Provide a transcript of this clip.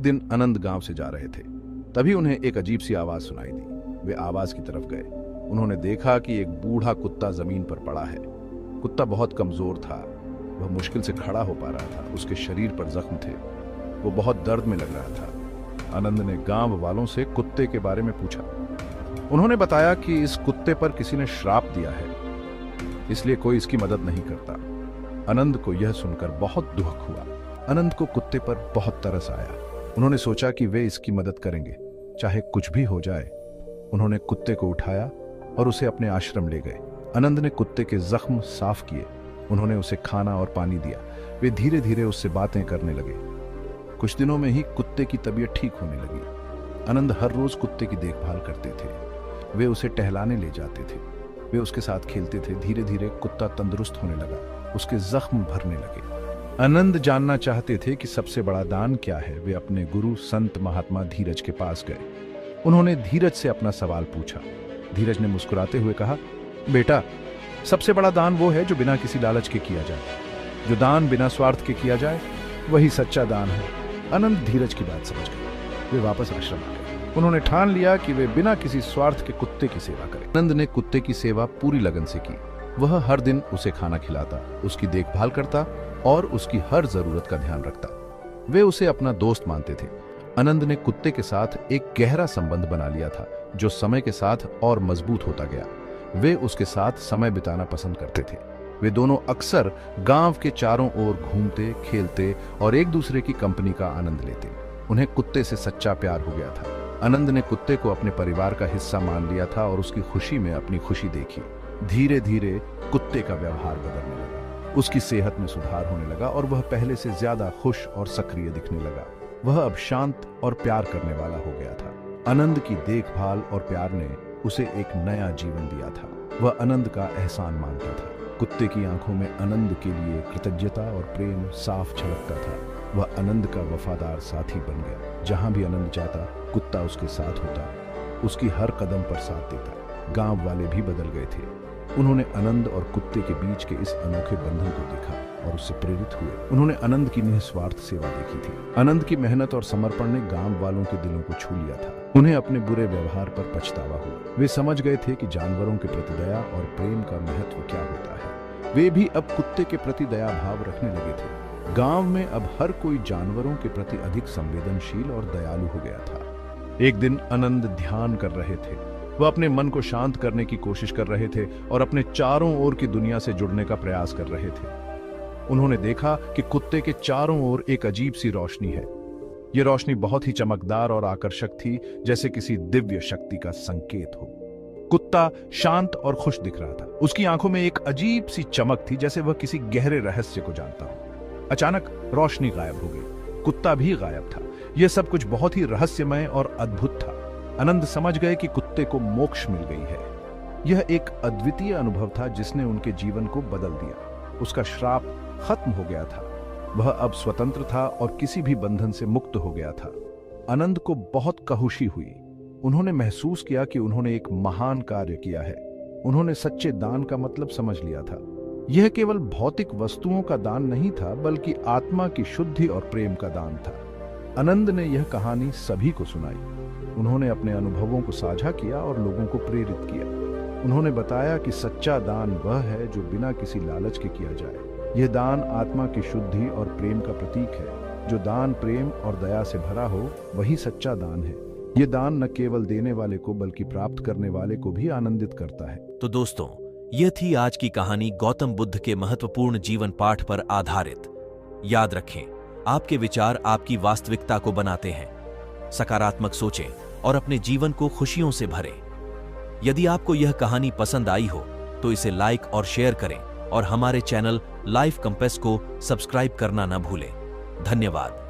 दिन आनंद गांव से जा रहे थे, तभी उन्हें एक अजीब सी आवाज सुनाई दी। वे आवाज की तरफ गए। उन्होंने देखा कि एक बूढ़ा कुत्ता जमीन पर पड़ा है। कुत्ता बहुत कमजोर था, वह मुश्किल से खड़ा हो पा रहा था। उसके शरीर पर जख्म थे, वो बहुत दर्द में लग रहा था। आनंद ने गांव वालों से कुत्ते के बारे में पूछा। उन्होंने बताया कि इस कुत्ते पर किसी ने श्राप दिया है, इसलिए कोई इसकी मदद नहीं करता। आनंद को यह सुनकर बहुत दुख हुआ। आनंद को कुत्ते पर बहुत तरस आया। उन्होंने सोचा कि वे इसकी मदद करेंगे, चाहे कुछ भी हो जाए। उन्होंने कुत्ते को उठाया और उसे अपने आश्रम ले गए। आनंद ने कुत्ते के जख्म साफ किए। उन्होंने उसे खाना और पानी दिया। वे धीरे धीरे उससे बातें करने लगे। कुछ दिनों में ही कुत्ते की तबीयत ठीक होने लगी। आनंद हर रोज कुत्ते की देखभाल करते थे। वे उसे टहलाने ले जाते थे, वे उसके साथ खेलते थे। धीरे धीरे कुत्ता तंदुरुस्त होने लगा, उसके जख्म भरने लगे। आनंद जानना चाहते थे कि सबसे बड़ा दान क्या है। वे अपने गुरु संत महात्मा धीरज के पास गए। उन्होंने धीरज से अपना सवाल पूछा। धीरज ने मुस्कुराते हुए कहा, बेटा, सबसे बड़ा दान वो है जो बिना किसी लालच के किया जाए। जो दान बिना स्वार्थ के किया जाए वही सच्चा दान है। आनंद धीरज की बात समझ गए। वे वापस आश्रम आ गए। उन्होंने ठान लिया कि वे बिना किसी स्वार्थ के कुत्ते की सेवा करें। आनंद ने कुत्ते की सेवा पूरी लगन से की। वह हर दिन उसे खाना खिलाता, उसकी देखभाल करता और उसकी हर जरूरत का ध्यान रखता। वे उसे अपना दोस्त मानते थे। आनंद ने कुत्ते के साथ एक गहरा संबंध बना लिया था, जो समय के साथ और मजबूत होता गया। वे उसके साथ समय बिताना पसंद करते थे। वे दोनों अक्सर गांव के चारों ओर घूमते, खेलते और एक दूसरे की कंपनी का आनंद लेते। उन्हें कुत्ते से सच्चा प्यार हो गया था। आनंद ने कुत्ते को अपने परिवार का हिस्सा मान लिया था और उसकी खुशी में अपनी खुशी देखी। धीरे धीरे कुत्ते का व्यवहार बदलने लगा, उसकी सेहत में सुधार होने लगा और वह पहले से ज्यादा खुश और सक्रिय दिखने लगा। वह अब शांत और प्यार करने वाला हो गया था। आनंद की देखभाल और प्यार ने उसे एक नया जीवन दिया था। वह आनंद का एहसान मानता था। कुत्ते की आंखों में आनंद के लिए कृतज्ञता और प्रेम साफ झलकता था। वह आनंद का वफादार साथी बन गया। जहां भी आनंद जाता, कुत्ता उसके साथ होता, उसकी हर कदम पर साथ देता। गांव वाले भी बदल गए थे। उन्होंने आनंद और कुत्ते के बीच के इस अनोखे बंधन को देखा और उससे प्रेरित हुए। उन्होंने आनंद की निस्वार्थ सेवा देखी थी। आनंद की मेहनत और समर्पण ने गांव वालों के दिलों को छू लिया था। उन्हें अपने बुरे व्यवहार पर पछतावा हुआ। वे समझ गए थे कि जानवरों के प्रति दया और प्रेम का महत्व क्या होता है। वे भी अब कुत्ते के प्रति दया भाव रखने लगे थे। गांव में अब हर कोई जानवरों के प्रति अधिक संवेदनशील और दयालु हो गया था। एक दिन आनंद ध्यान कर रहे थे। वह अपने मन को शांत करने की कोशिश कर रहे थे और अपने चारों ओर की दुनिया से जुड़ने का प्रयास कर रहे थे। उन्होंने देखा कि कुत्ते के चारों ओर एक अजीब सी रोशनी है। यह रोशनी बहुत ही चमकदार और आकर्षक थी, जैसे किसी दिव्य शक्ति का संकेत हो। कुत्ता शांत और खुश दिख रहा था। उसकी आंखों में एक अजीब सी चमक थी, जैसे वह किसी गहरे रहस्य को जानता हो। अचानक रोशनी गायब हो गई, कुत्ता भी गायब था। यह सब कुछ बहुत ही रहस्यमय और अद्भुत था। आनंद समझ गए कि कुत्ते को मोक्ष मिल गई है। यह एक अद्वितीय अनुभव था जिसने उनके जीवन को बदल दिया। उसका श्राप खत्म हो गया था। वह अब स्वतंत्र था और किसी भी बंधन से मुक्त हो गया था। आनंद को बहुत खुशी हुई। उन्होंने महसूस किया कि उन्होंने एक महान कार्य किया है। उन्होंने सच्चे दान का मतलब समझ लिया था। यह केवल भौतिक वस्तुओं का दान नहीं था, बल्कि आत्मा की शुद्धि और प्रेम का दान था। आनंद ने यह कहानी सभी को सुनाई। उन्होंने अपने अनुभवों को साझा किया और लोगों को प्रेरित किया। उन्होंने बताया कि सच्चा दान वह है जो बिना किसी लालच के किया जाए। यह दान आत्मा की शुद्धि और प्रेम का प्रतीक है। जो दान प्रेम और दया से भरा हो, वही सच्चा दान है। यह दान न केवल देने वाले को बल्कि प्राप्त करने वाले को भी आनंदित करता है। तो दोस्तों, यह थी आज की कहानी गौतम बुद्ध के महत्वपूर्ण जीवन पाठ पर आधारित। याद रखें, आपके विचार आपकी वास्तविकता को बनाते हैं। सकारात्मक सोचें और अपने जीवन को खुशियों से भरें। यदि आपको यह कहानी पसंद आई हो तो इसे लाइक और शेयर करें और हमारे चैनल लाइफ कंपास को सब्सक्राइब करना न भूलें। धन्यवाद।